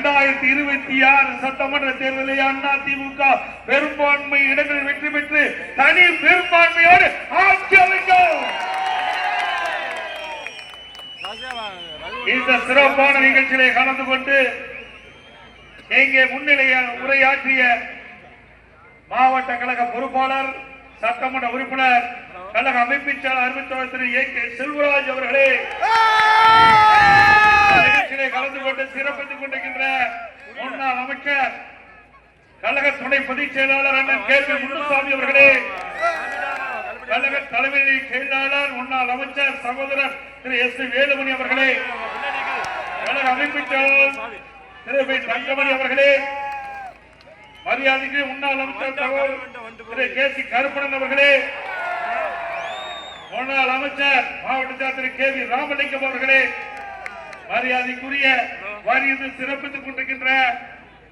2026 சட்டமன்ற தேர்தலில் அதிமுக பெரும்பான்மை இடங்களில் வெற்றி பெற்று தனி பெரும்பான்மையோடு ஆட்சி அமைக்கும். இந்த சிறப்பான நிகழ்ச்சியிலே கலந்து கொண்டு இங்கே முன்னிலைய உரையாற்றிய மாவட்ட கழக பொறுப்பாளர், சட்டமன்ற உறுப்பினர், கழக அமைப்பின் செயலாளர் அறிவித்தவர் திரு ஏ.கே. செல்வராஜ் அவர்களே, நிகழ்ச்சியிலே கலந்து கொண்டு சிறப்பித்துக் கொண்டிருக்கின்ற முன்னாள் அமைச்சர், கழக துணை பொதுச் செயலாளர் அண்ணன் கே.பி. முத்துசாமி அவர்களே, கழக தலைமை செயலாளர் முன்னாள் அமைச்சர் சகோதரர் திரு எஸ். வேலுமணி அவர்களே, கழக அமைப்பின் செயலாளர் திரு பி. தங்கமணி அவர்களே, மரியாதைக்கு முன்னாள் அமைச்சர் திரு கே. சி. கருப்பணன் அவர்களே, முன்னாள் அமைச்சர் மாவட்ட திரு கே. வி. ராமலிங்கம் அவர்களே, மரியாதைக்குரிய வாரியத்தில் சிறப்பித்துக் கொண்டிருக்கின்ற